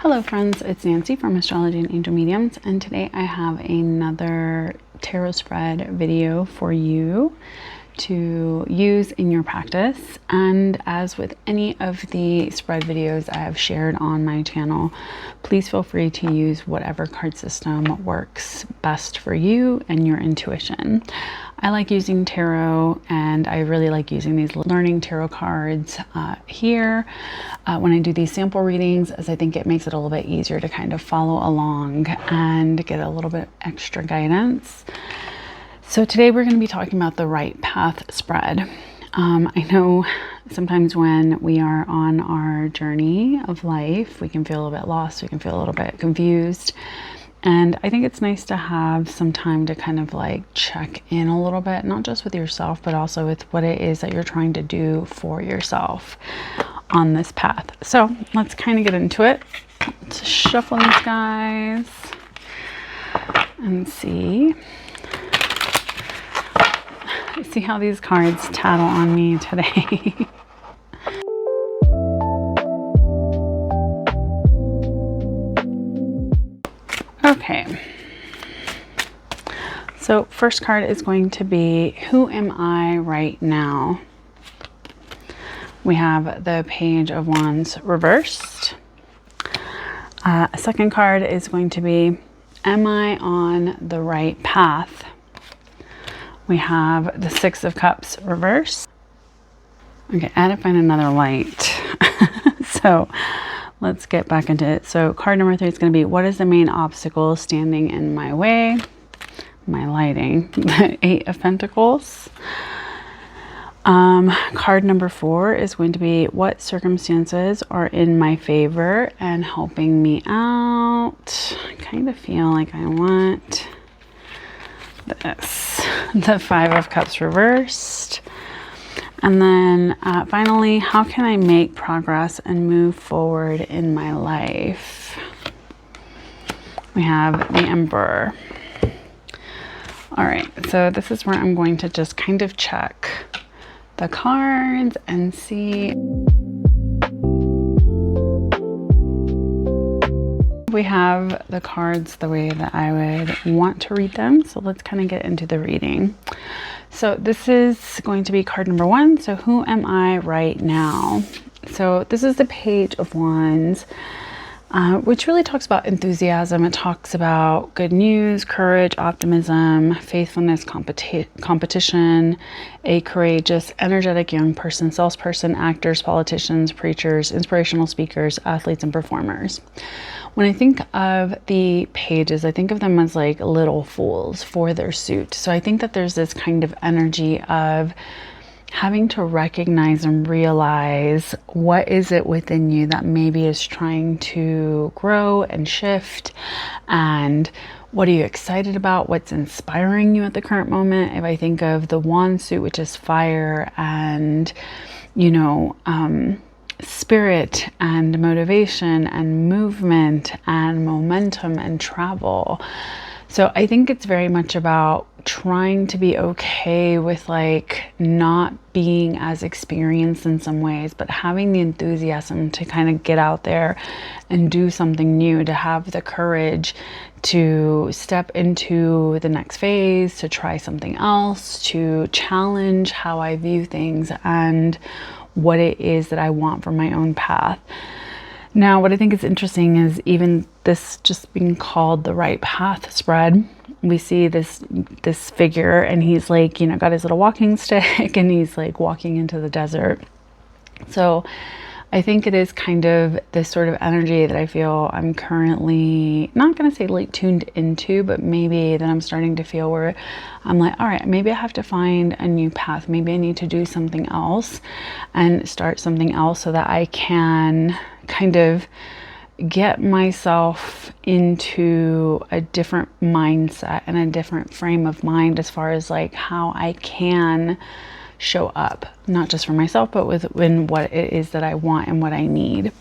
Hello friends, it's Nancy from Astrology and Angel Mediums, and today I have another tarot spread video for you to use in your practice. And as with any of the spread videos I have shared on my channel, please feel free to use whatever card system works best for you and your intuition. I like using tarot, and I really like using these learning tarot cards here when I do these sample readings, as I think it makes it a little bit easier to kind of follow along and get a little bit extra guidance. So today we're going to be talking about the right path spread. I know sometimes when we are on our journey of life, we can feel a little bit lost, we can feel a little bit confused. And I think it's nice to have some time to kind of like check in a little bit, not just with yourself, but also with what it is that you're trying to do for yourself on this path. So let's kind of get into it. Let's shuffle these guys and see how these cards tattle on me today. Okay, so first card is going to be, who am I right now? We have the Page of Wands reversed. Second card is going to be, am I on the right path? We have the Six of Cups reversed. Okay, I had to find another light. So let's get back into it. So card number 3 is going to be, what is the main obstacle standing in my way? My lighting. The 8 of Pentacles. Card number 4 is going to be, what circumstances are in my favor and helping me out? I kind of feel like I want this. The 5 of Cups reversed. And then finally, how can I make progress and move forward in my life? We have the Emperor. All right, so this is where I'm going to just kind of check the cards and see. We have the cards the way that I would want to read them. So let's kind of get into the reading. So this is going to be card number 1. So who am I right now? So this is the Page of Wands, which really talks about enthusiasm. It talks about good news, courage, optimism, faithfulness, competition, a courageous, energetic young person, salesperson, actors, politicians, preachers, inspirational speakers, athletes, and performers. When I think of the pages, I think of them as like little fools for their suit. So I think that there's this kind of energy of having to recognize and realize what is it within you that maybe is trying to grow and shift, and what are you excited about, what's inspiring you at the current moment. If I think of the wand suit, which is fire and, you know, spirit and motivation and movement and momentum and travel. So I think it's very much about trying to be okay with like not being as experienced in some ways, but having the enthusiasm to kind of get out there and do something new, to have the courage to step into the next phase, to try something else, to challenge how I view things and what it is that I want for my own path. Now, what I think is interesting is even this just being called the right path spread, we see this figure, and he's like, you know, got his little walking stick and he's like walking into the desert. So I think it is kind of this sort of energy that I feel I'm currently, not going to say like tuned into, but maybe that I'm starting to feel where I'm like, all right, maybe I have to find a new path. Maybe I need to do something else and start something else so that I can kind of get myself into a different mindset and a different frame of mind as far as like how I can show up, not just for myself, but within what it is that I want and what I need.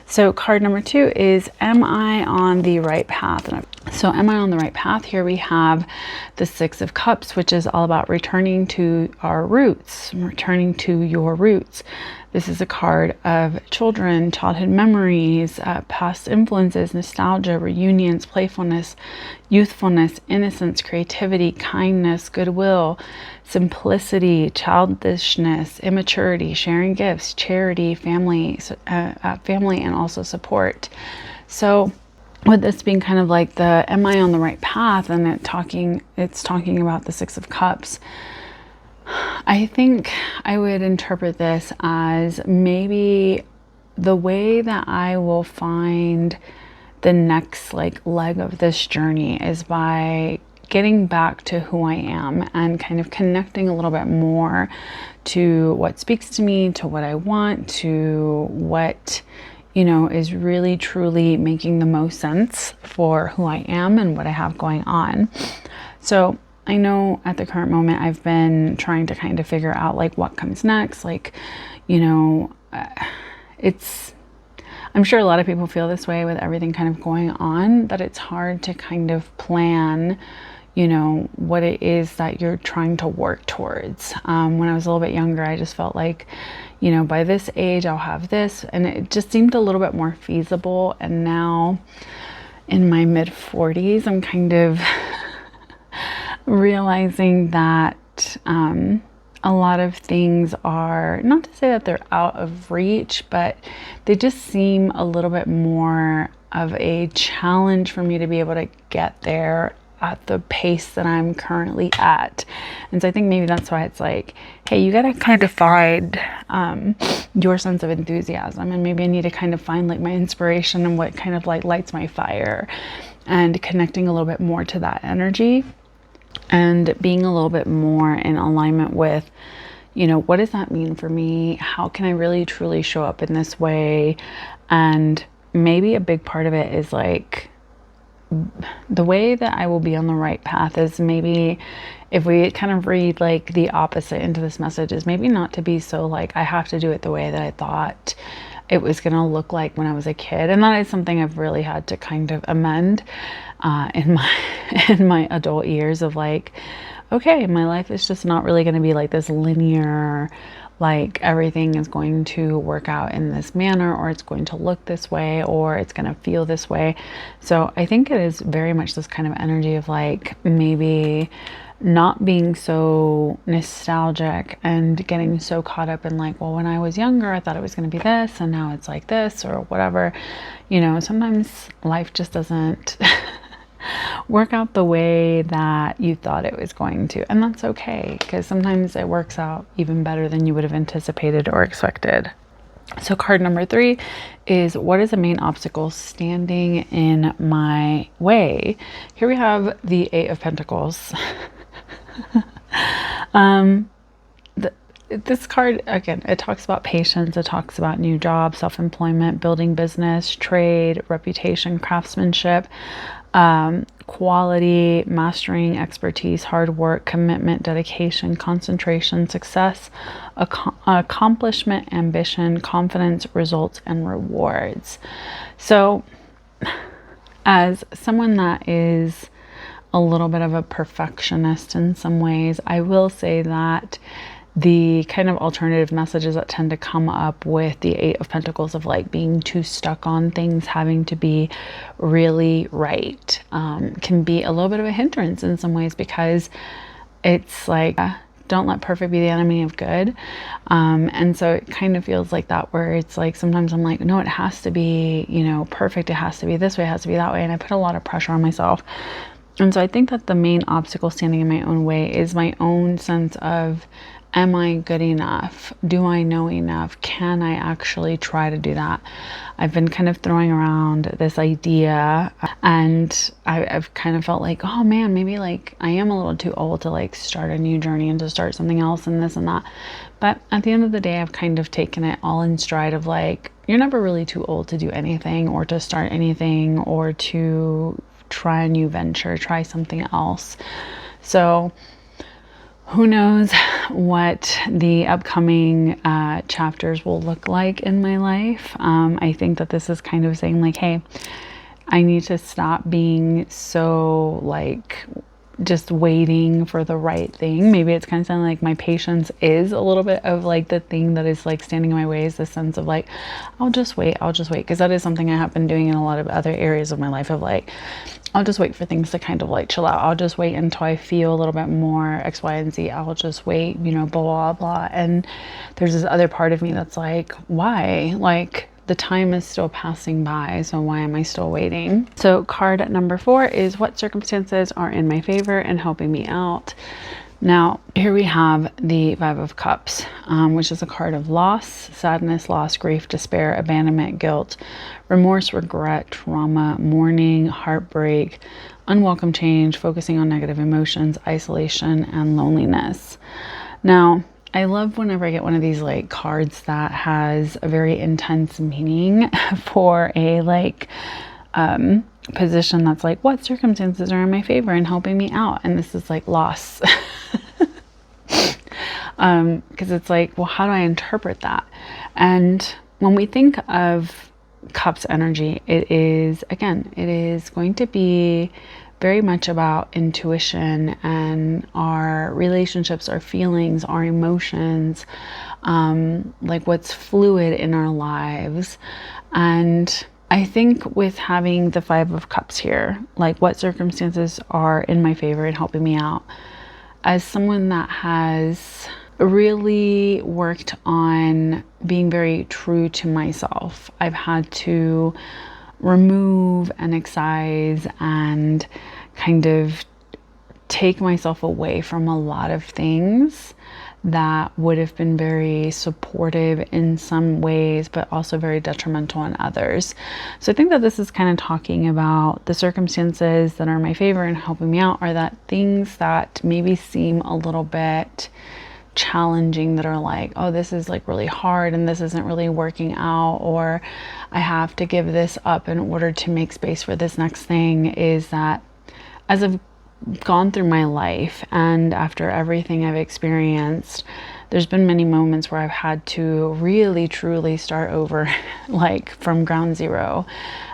So card number 2 is, am I on the right path? So am I on the right path? Here we have the 6 of Cups, which is all about returning to our roots, returning to your roots. This is a card of children, childhood memories, past influences, nostalgia, reunions, playfulness, youthfulness, innocence, creativity, kindness, goodwill, simplicity, childishness, immaturity, sharing gifts, charity, family, and also support. So with this being kind of like the, am I on the right path? And it's talking about the 6 of Cups. I think I would interpret this as maybe the way that I will find the next like leg of this journey is by getting back to who I am and kind of connecting a little bit more to what speaks to me, to what I want, to what, you know, is really truly making the most sense for who I am and what I have going on. So I know at the current moment I've been trying to kind of figure out like what comes next. Like, you know, I'm sure a lot of people feel this way with everything kind of going on, that it's hard to kind of plan, you know, what it is that you're trying to work towards. When I was a little bit younger, I just felt like, you know, by this age I'll have this, and it just seemed a little bit more feasible. And now in my mid 40s, I'm kind of realizing that a lot of things are, not to say that they're out of reach, but they just seem a little bit more of a challenge for me to be able to get there at the pace that I'm currently at. And so I think maybe that's why it's like, hey, you got to kind of find your sense of enthusiasm, and maybe I need to kind of find like my inspiration and what kind of like lights my fire, and connecting a little bit more to that energy and being a little bit more in alignment with, you know, what does that mean for me? How can I really truly show up in this way? And maybe a big part of it is like, the way that I will be on the right path is maybe, if we kind of read like the opposite into this message, is maybe not to be so like, I have to do it the way that I thought it was going to look like when I was a kid. And that is something I've really had to kind of amend in my adult years of like, okay, my life is just not really going to be like this linear, like everything is going to work out in this manner, or it's going to look this way, or it's going to feel this way. So I think it is very much this kind of energy of like maybe not being so nostalgic and getting so caught up in like, well, when I was younger, I thought it was going to be this, and now it's like this, or whatever. You know, sometimes life just doesn't work out the way that you thought it was going to. And that's okay, because sometimes it works out even better than you would have anticipated or expected. So card number 3 is, what is the main obstacle standing in my way? Here we have the 8 of Pentacles. This card, again, it talks about patience. It talks about new jobs, self-employment, building business, trade, reputation, craftsmanship, quality, mastering, expertise, hard work, commitment, dedication, concentration, success, accomplishment, ambition, confidence, results, and rewards. So as someone that is a little bit of a perfectionist in some ways, I will say that the kind of alternative messages that tend to come up with the 8 of Pentacles of like being too stuck on things, having to be really right, can be a little bit of a hindrance in some ways, because it's like, don't let perfect be the enemy of good. And so it kind of feels like that, where it's like, sometimes I'm like, no, it has to be, you know, perfect. It has to be this way. It has to be that way. And I put a lot of pressure on myself. And so I think that the main obstacle standing in my own way is my own sense of, am I good enough? Do I know enough? Can I actually try to do that? I've been kind of throwing around this idea, and I've kind of felt like, oh man, maybe like I am a little too old to like start a new journey and to start something else and this and that. But at the end of the day, I've kind of taken it all in stride of like, you're never really too old to do anything, or to start anything, or to try a new venture, try something else. So who knows what the upcoming chapters will look like in my life. I think that this is kind of saying like, hey, I need to stop being so like just waiting for the right thing. Maybe it's kind of sounding like my patience is a little bit of like the thing that is like standing in my way, is the sense of like, I'll just wait. Because that is something I have been doing in a lot of other areas of my life, of like, I'll just wait for things to kind of like chill out. I'll just wait until I feel a little bit more X, Y, and Z. I'll just wait, you know, blah, blah, blah. And there's this other part of me that's like, why? Like, the time is still passing by, so why am I still waiting? So card number 4 is what circumstances are in my favor and helping me out. Now, here we have the 5 of Cups, which is a card of loss, sadness, loss, grief, despair, abandonment, guilt, remorse, regret, trauma, mourning, heartbreak, unwelcome change, focusing on negative emotions, isolation, and loneliness. Now, I love whenever I get one of these like cards that has a very intense meaning for a like position that's like, what circumstances are in my favor and helping me out? And this is like loss. Because it's like, well, how do I interpret that? And when we think of Cups energy, it is going to be very much about intuition and our relationships, our feelings, our emotions, like what's fluid in our lives. And I think with having the 5 of Cups here, like what circumstances are in my favor and helping me out, as someone that has really worked on being very true to myself, I've had to remove and excise and kind of take myself away from a lot of things that would have been very supportive in some ways, but also very detrimental in others. So I think that this is kind of talking about the circumstances that are in my favor and helping me out are that things that maybe seem a little bit challenging, that are like, oh, this is like really hard and this isn't really working out, or I have to give this up in order to make space for this next thing. Is that as I've gone through my life and after everything I've experienced, there's been many moments where I've had to really truly start over like from ground zero,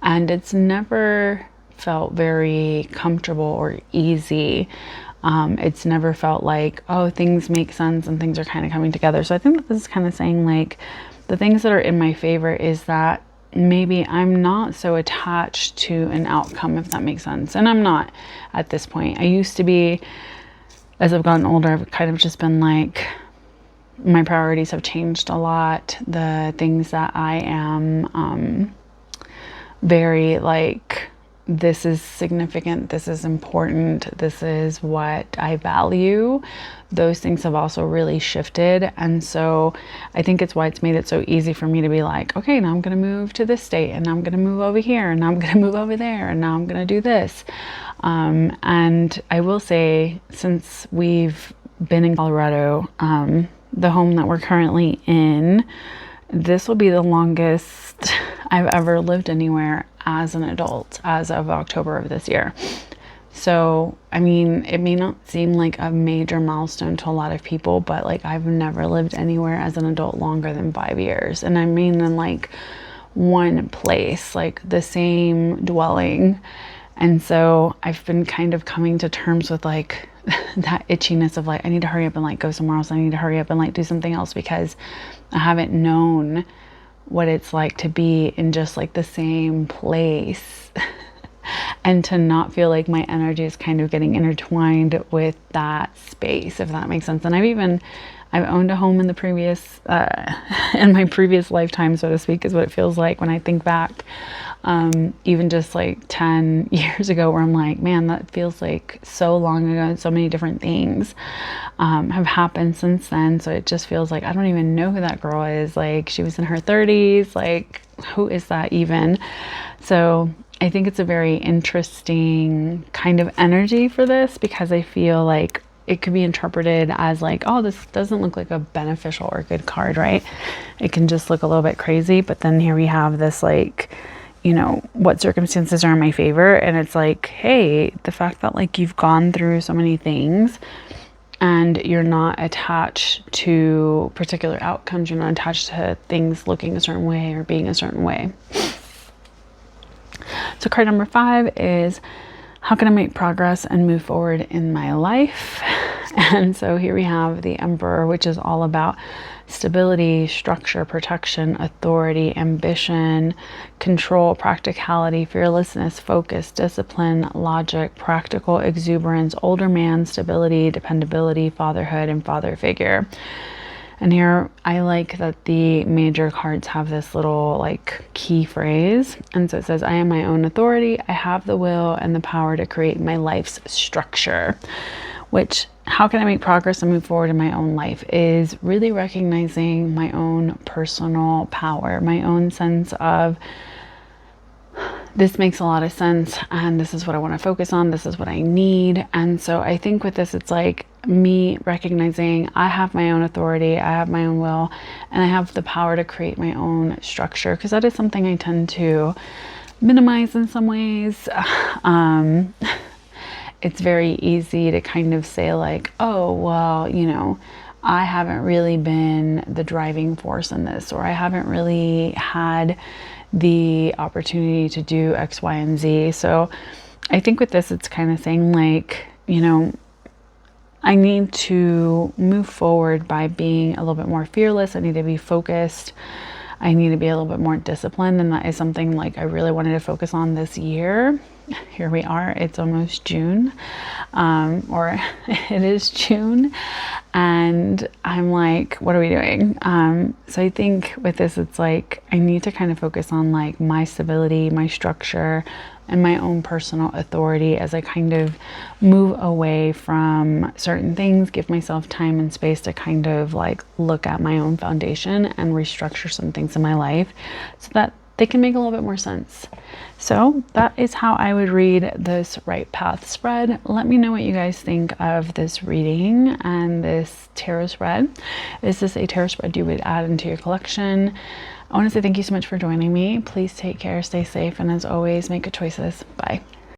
and it's never felt very comfortable or easy. It's never felt like, oh, things make sense and things are kind of coming together. So I think that this is kind of saying like the things that are in my favor is that maybe I'm not so attached to an outcome, if that makes sense. And I'm not at this point. I used to be, as I've gotten older, I've kind of just been like, my priorities have changed a lot. The things that I am very like, this is significant, this is important, this is what I value, those things have also really shifted. And so I think it's why it's made it so easy for me to be like, okay, now I'm going to move to this state, and now I'm going to move over here, and now I'm going to move over there, and now I'm going to do this. And I will say, since we've been in Colorado, the home that we're currently in, this will be the longest I've ever lived anywhere as an adult as of October of this year. So, I mean, it may not seem like a major milestone to a lot of people, but like I've never lived anywhere as an adult longer than 5 years. And I mean in like one place, like the same dwelling. And so I've been kind of coming to terms with like that itchiness of like, I need to hurry up and like go somewhere else. I need to hurry up and like do something else, because I haven't known what it's like to be in just like the same place and to not feel like my energy is kind of getting intertwined with that space, if that makes sense. And I've owned a home in the previous, in my previous lifetime, so to speak, is what it feels like when I think back. Even just like 10 years ago, where I'm like, man, that feels like so long ago, and so many different things have happened since then. So it just feels like I don't even know who that girl is. Like, she was in her 30s, like, who is that even? So I think it's a very interesting kind of energy for this, because I feel like it could be interpreted as like, oh, this doesn't look like a beneficial or good card, right? It can just look a little bit crazy. But then here we have this like, you know, what circumstances are in my favor. And it's like, hey, the fact that like you've gone through so many things and you're not attached to particular outcomes. You're not attached to things looking a certain way or being a certain way. So card number 5 is, how can I make progress and move forward in my life? And so here we have the Emperor, which is all about stability, structure, protection, authority, ambition, control, practicality, fearlessness, focus, discipline, logic, practical exuberance, older man, stability, dependability, fatherhood, and father figure. And here I like that the major cards have this little like key phrase. And so it says, I am my own authority. I have the will and the power to create my life's structure. Which, how can I make progress and move forward in my own life, is really recognizing my own personal power, my own sense of, this makes a lot of sense and this is what I want to focus on, this is what I need. And so I think with this, it's like me recognizing I have my own authority, I have my own will, and I have the power to create my own structure, because that is something I tend to minimize in some ways. It's very easy to kind of say like, oh, well, you know, I haven't really been the driving force in this, or I haven't really had the opportunity to do X, Y, and Z. So I think with this, it's kind of saying like, you know, I need to move forward by being a little bit more fearless. I need to be focused. I need to be a little bit more disciplined. And that is something like I really wanted to focus on this year. Here we are, it's almost June, or it is June, and I'm like, what are we doing? So I think with this, it's like, I need to kind of focus on like my stability, my structure, and my own personal authority as I kind of move away from certain things, give myself time and space to kind of like look at my own foundation and restructure some things in my life so that they can make a little bit more sense. So that is how I would read this Right Path spread. Let me know what you guys think of this reading and this tarot spread. Is this a tarot spread you would add into your collection? I want to say thank you so much for joining me. Please take care, stay safe, and as always, make good choices. Bye.